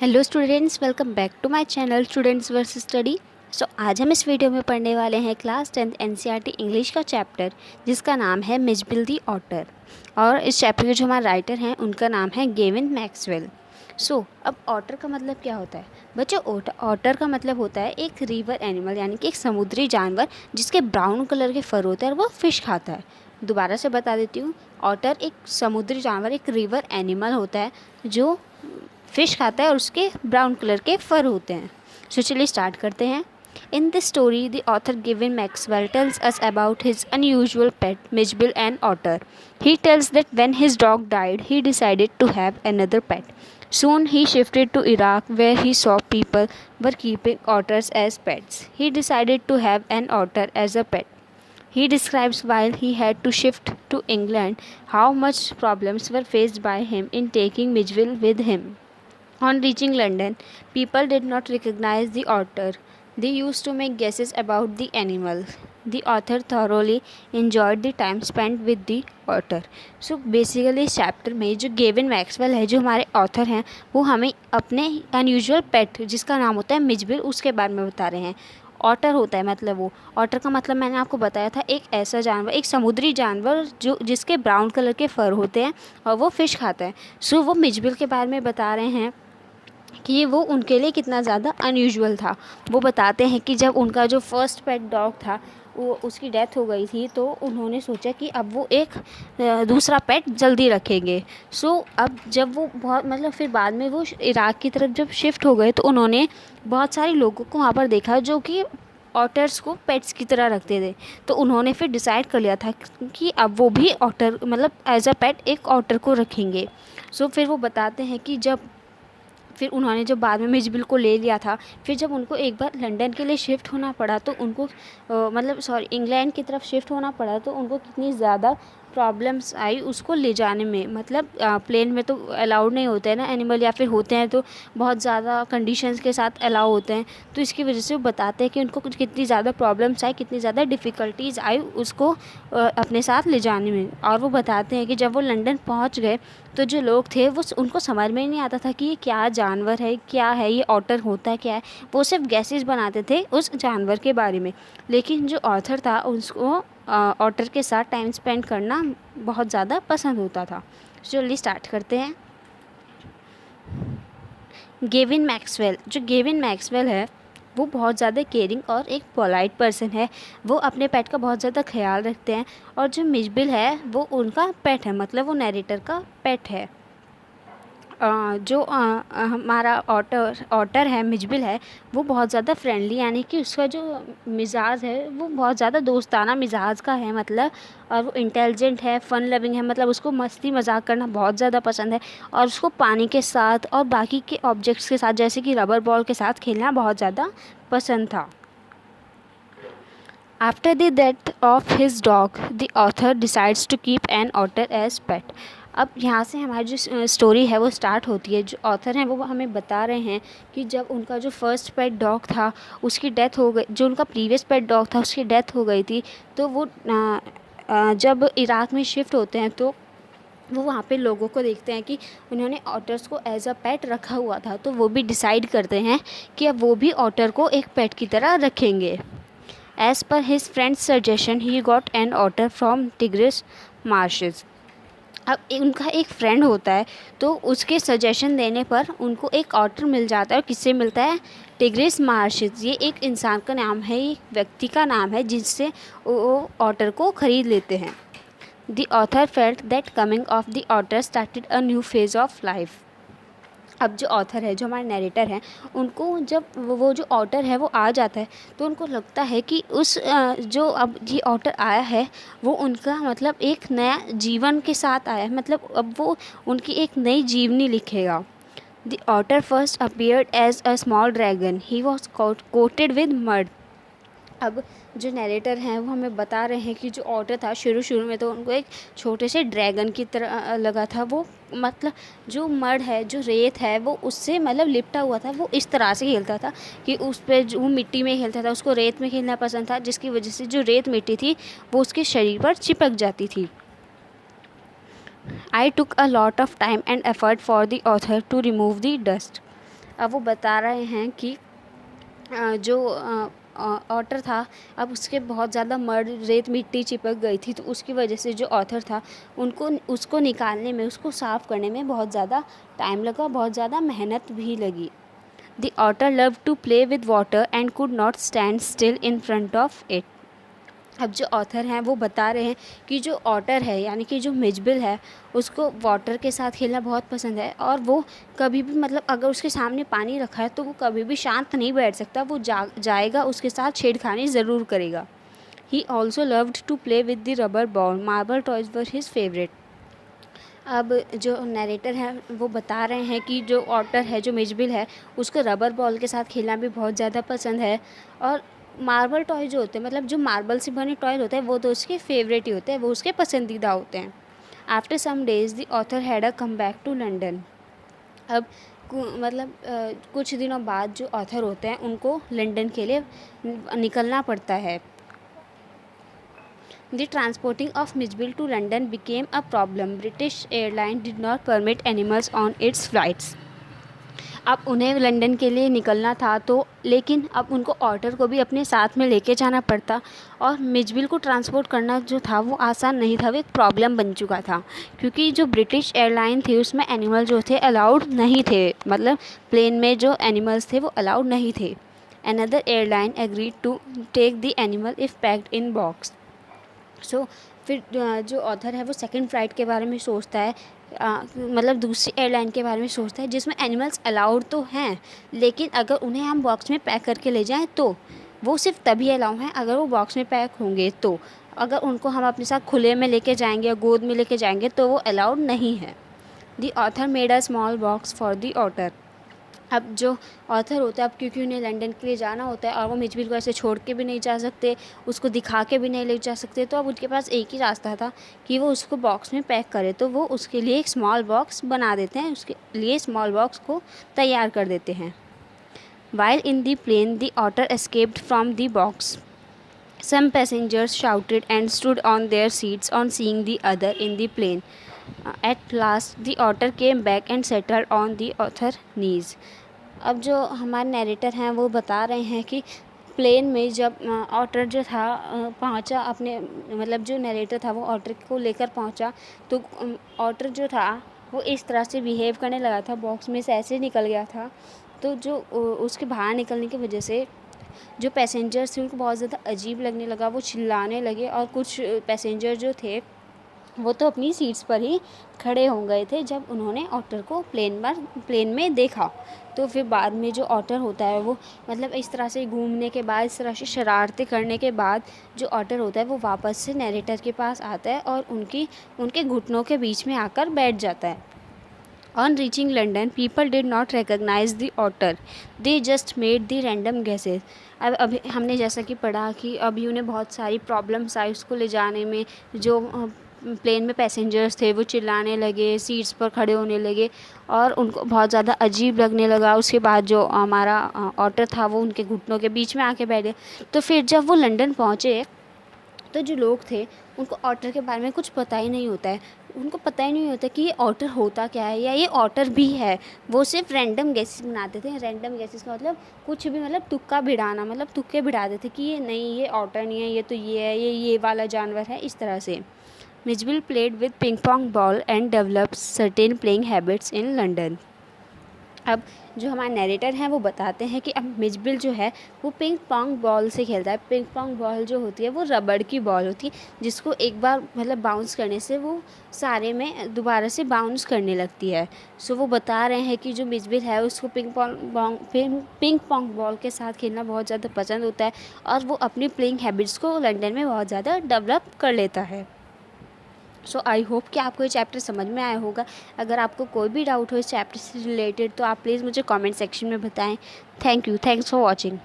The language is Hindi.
Hello students, welcome back to my channel students versus study. आज हम इस वीडियो में पढ़ने वाले हैं क्लास 10th एनसीईआरटी इंग्लिश का चैप्टर जिसका नाम है मिजबिल दी ऑटर। और इस चैप्टर के जो हमारे राइटर हैं उनका नाम है गेविन मैक्सवेल। अब ऑटर का मतलब क्या होता है बच्चों? ऑटर का मतलब होता है एक रिवर एनिमल, यानी कि एक समुद्री जानवर जिसके ब्राउन कलर के फर होते हैं और वो फिश खाता है। दोबारा से बता देती हूँ, ऑटर एक समुद्री जानवर, एक रिवर एनिमल होता है जो फिश खाता है और उसके ब्राउन कलर के फर होते हैं। चलिए स्टार्ट करते हैं। In this story, the author Gavin Maxwell tells us about his unusual pet, Mijbil an otter. He tells that when his dog died, he decided to have another pet. Soon he shifted to Iraq, where he saw people were keeping otters as pets. He decided to have an otter as a pet. He describes while he had to shift to England how much problems were faced by him in taking Mijbil with him. On reaching London, people did not recognize the otter. They used to make guesses about the animal. The author thoroughly enjoyed the time spent with the otter. So basically इस चैप्टर में जो गेविन मैक्सवेल है, जो हमारे ऑथर हैं, वो हमें अपने अनयूजुअल पेट जिसका नाम होता है मिजबिल, उसके बारे में बता रहे हैं। ऑटर होता है मतलब वो ऑटर का मतलब मैंने आपको बताया था, एक ऐसा जानवर, एक समुद्री जानवर जो जिसके ब्राउन कलर के फर होते हैं और वो फ़िश खाता है। वो मिजबिल के बारे में बता रहे हैं कि वो उनके लिए कितना ज़्यादा अनयूजुअल था। वो बताते हैं कि जब उनका जो फर्स्ट पेट डॉग था वो उसकी डेथ हो गई थी, तो उन्होंने सोचा कि अब वो एक दूसरा पेट जल्दी रखेंगे। अब जब वो बहुत फिर बाद में वो इराक की तरफ जब शिफ्ट हो गए तो उन्होंने बहुत सारे लोगों को वहाँ पर देखा जो कि ऑटर्स को पेट्स की तरह रखते थे। तो उन्होंने फिर डिसाइड कर लिया था कि अब वो भी ऑटर एज अ पेट एक ऑटर को रखेंगे। फिर वो बताते हैं कि फिर उन्होंने जब बाद में मिजबिल को ले लिया था, फिर जब उनको एक बार लंदन के लिए शिफ्ट होना पड़ा तो उनको इंग्लैंड की तरफ शिफ्ट होना पड़ा तो उनको कितनी ज़्यादा प्रॉब्लम्स आई उसको ले जाने में। प्लेन में तो अलाउड नहीं होते हैं ना एनिमल, या फिर होते हैं तो बहुत ज़्यादा कंडीशंस के साथ अलाउ होते हैं। तो इसकी वजह से वो बताते हैं कि उनको कुछ कितनी ज़्यादा प्रॉब्लम्स आई, कितनी ज़्यादा डिफ़िकल्टीज़ आई उसको अपने साथ ले जाने में। और वो बताते हैं कि जब वो लंदन पहुंच गए तो जो लोग थे वो उनको समझ में ही नहीं आता था कि ये क्या जानवर है, क्या है ये ऑटर होता क्या है। वो सिर्फ गैसेस बनाते थे उस जानवर के बारे में। लेकिन जो ऑथर था उसको ऑटर के साथ टाइम स्पेंड करना बहुत ज़्यादा पसंद होता था। चलिए स्टार्ट करते हैं। जो गेविन मैक्सवेल है वो बहुत ज़्यादा केयरिंग और एक पोलाइट पर्सन है। वो अपने पेट का बहुत ज़्यादा ख्याल रखते हैं। और जो मिजबिल है वो उनका पेट है, वो नरेटर का पेट है। हमारा ऑटर है, मिजबिल है, वो बहुत ज़्यादा फ्रेंडली, यानी कि उसका जो मिजाज है वो बहुत ज़्यादा दोस्ताना मिजाज का है। और वो इंटेलिजेंट है, फ़न लविंग है, उसको मस्ती मजाक करना बहुत ज़्यादा पसंद है। और उसको पानी के साथ और बाकी के ऑब्जेक्ट्स के साथ जैसे कि रबर बॉल के साथ खेलना बहुत ज़्यादा पसंद था। After the death of his dog, the author decides to keep an otter as pet. अब यहाँ से हमारी जो स्टोरी है वो स्टार्ट होती है। जो ऑथर हैं वो हमें बता रहे हैं कि जब उनका जो फर्स्ट पेट डॉग था उसकी डेथ हो गई, जो उनका प्रीवियस पेट डॉग था उसकी डेथ हो गई थी। तो वो जब इराक में शिफ्ट होते हैं तो वो वहाँ पे लोगों को देखते हैं कि उन्होंने ऑटर्स को एज अ पेट रखा हुआ था, तो वो भी डिसाइड करते हैं कि अब वो भी ऑटर को एक पेट की तरह रखेंगे। As per his friend's suggestion, he got an otter from Tigris marshes. अब उनका एक फ्रेंड होता है तो उसके सजेशन देने पर उनको एक ऑटर मिल जाता है। और किससे मिलता है? Tigris marches. ये एक इंसान का नाम है, एक व्यक्ति का नाम है जिससे वो ऑटर को ख़रीद लेते हैं। The author felt that coming of the otter started a new phase of life. अब जो ऑथर है, जो हमारे नरेटर हैं, उनको जब वो जो ऑटर है वो आ जाता है तो उनको लगता है कि जो अब ये ऑटर आया है वो उनका एक नया जीवन के साथ आया है। अब वो उनकी एक नई जीवनी लिखेगा। The otter first appeared as a small dragon, he was coated with mud. अब जो नरेटर हैं वो हमें बता रहे हैं कि जो ऑटर था शुरू में तो उनको एक छोटे से ड्रैगन की तरह लगा था। वो जो मड है, जो रेत है, वो उससे लिपटा हुआ था। वो इस तरह से खेलता था कि उस पर जो मिट्टी में खेलता था, उसको रेत में खेलना पसंद था, जिसकी वजह से जो रेत मिट्टी थी वो उसके शरीर पर चिपक जाती थी। I took a lot of time and effort for the author to remove the dust. अब वो बता रहे हैं कि जो ऑटर था, अब उसके बहुत ज़्यादा मड रेत मिट्टी चिपक गई थी, तो उसकी वजह से जो ऑथर था उनको उसको निकालने में, उसको साफ़ करने में बहुत ज़्यादा टाइम लगा, बहुत ज़्यादा मेहनत भी लगी। The otter love to play with water and could not stand still in front of it. अब जो ऑथर हैं वो बता रहे हैं कि जो ऑटर है यानी कि जो मिजबिल है, उसको वाटर के साथ खेलना बहुत पसंद है, और वो कभी भी मतलब अगर उसके सामने पानी रखा है तो वो कभी भी शांत नहीं बैठ सकता, वो जाएगा उसके साथ छेड़खानी ज़रूर करेगा। He also loved to play with the rubber ball, marble toys were his favourite. अब जो नरेटर हैं वो बता रहे हैं कि जो ऑटर है, जो मिजबिल है, उसको रबर बॉल के साथ खेलना भी बहुत ज़्यादा पसंद है, और मार्बल टॉय जो होते हैं, मतलब जो मार्बल से बने टॉय होते हैं, वो तो उसके फेवरेट ही होते हैं, वो उसके पसंदीदा होते हैं। After some days the author had a come back to London. अब मतलब कुछ दिनों बाद जो ऑथर होते हैं उनको लंदन के लिए निकलना पड़ता है। The transporting of Mitchell to London became a problem. British Airlines did not permit animals on its flights. अब उन्हें लंदन के लिए निकलना था, तो लेकिन अब उनको ऑटर को भी अपने साथ में लेके जाना पड़ता, और मिजबिल को ट्रांसपोर्ट करना जो था वो आसान नहीं था, वो एक प्रॉब्लम बन चुका था, क्योंकि जो ब्रिटिश एयरलाइन थी उसमें एनिमल जो थे अलाउड नहीं थे, मतलब प्लेन में जो एनिमल्स थे वो अलाउड नहीं थे। Another airline agreed to take the animal if packed in box. फिर जो ऑथर है वो सेकंड फ़्लाइट के बारे में सोचता है, मतलब दूसरी एयरलाइन के बारे में सोचता है जिसमें एनिमल्स अलाउड तो हैं, लेकिन अगर उन्हें हम बॉक्स में पैक करके ले जाएं तो वो सिर्फ तभी अलाउ हैं अगर वो बॉक्स में पैक होंगे, तो अगर उनको हम अपने साथ खुले में लेके जाएंगे या गोद में लेके जाएंगे तो वो अलाउड नहीं है। The author made a small box for the otter. अब जो ऑथर होता है, अब क्योंकि उन्हें लंदन के लिए जाना होता है और वो मिचबिल को ऐसे छोड़ के भी नहीं जा सकते, उसको दिखा के भी नहीं ले जा सकते, तो अब उनके पास एक ही रास्ता था कि वो उसको बॉक्स में पैक करे, तो वो उसके लिए एक स्मॉल बॉक्स बना देते हैं, उसके लिए स्मॉल बॉक्स को तैयार कर देते हैं। While in the plane the otter escaped from the box. Some passengers shouted and stood on their seats on seeing the other in the plane. At last, the otter came back and settled on the author's knees. अब जो हमारे नरेटर हैं वो बता रहे हैं कि प्लेन में जब ऑटर जो था पहुंचा, अपने मतलब जो नरेटर था वो ऑटर को लेकर पहुंचा, तो ऑटर जो था वो इस तरह से बिहेव करने लगा था, बॉक्स में से ऐसे निकल गया था, तो जो उसके बाहर निकलने की वजह से जो पैसेंजर्स थे उनको बहुत ज़्यादा अजीब लगने लगा, वो चिल्लाने लगे, और कुछ पैसेंजर जो थे वो तो अपनी सीट्स पर ही खड़े हो गए थे जब उन्होंने ऑटर को प्लेन में देखा। तो फिर बाद में जो ऑटर होता है वो मतलब इस तरह से घूमने के बाद, इस तरह से शरारतें करने के बाद जो ऑटर होता है वो वापस से नरेटर के पास आता है और उनके घुटनों के बीच में आकर बैठ जाता है। On reaching London, people did not recognize the otter. They just made the random guesses. अब अभी हमने जैसा कि पढ़ा कि अभी उन्हें बहुत सारी प्रॉब्लम्स आई उसको ले जाने में, जो प्लेन में पैसेंजर्स थे वो चिल्लाने लगे, सीट्स पर खड़े होने लगे और उनको बहुत ज़्यादा अजीब लगने लगा। उसके बाद जो हमारा ऑटर था वो उनके घुटनों के बीच में आके बैठ गए। तो फिर जब वो लंदन पहुँचे तो जो लोग थे उनको ऑटर के बारे में कुछ पता ही नहीं होता है, उनको पता ही नहीं होता कि ये ऑटर होता क्या है या ये ऑटर भी है। वो सिर्फ रैंडम गेसेस बनाते थे। रैंडम गेसेस का मतलब कुछ भी, मतलब तुक्का भिड़ाना, मतलब तुक्के भिड़ा देते कि ये नहीं, ये ऑटर नहीं है, ये तो ये है, ये वाला जानवर है, इस तरह से। Mijbil played with ping pong ball and developed certain playing habits in London. अब जो हमारे नरेटर हैं वो बताते हैं कि अब मिजबिल जो है वो पिंग पोंग बॉल से खेलता है। पिंग पोंग बॉल जो होती है वो रबड़ की बॉल होती है, जिसको एक बार मतलब बाउंस करने से वो सारे में दोबारा से बाउंस करने लगती है। सो वो बता रहे हैं कि जो मिजबिल है उसको पिंग पोंग बॉल के साथ खेलना बहुत ज़्यादा पसंद होता है और वो अपनी प्लेइंग हैबिट्स को लंदन में बहुत ज़्यादा डेवलप कर लेता है। सो आई होप कि आपको ये चैप्टर समझ में आया होगा। अगर आपको कोई भी डाउट हो इस चैप्टर से रिलेटेड तो आप प्लीज़ मुझे कमेंट सेक्शन में बताएं। Thank you, thanks for watching.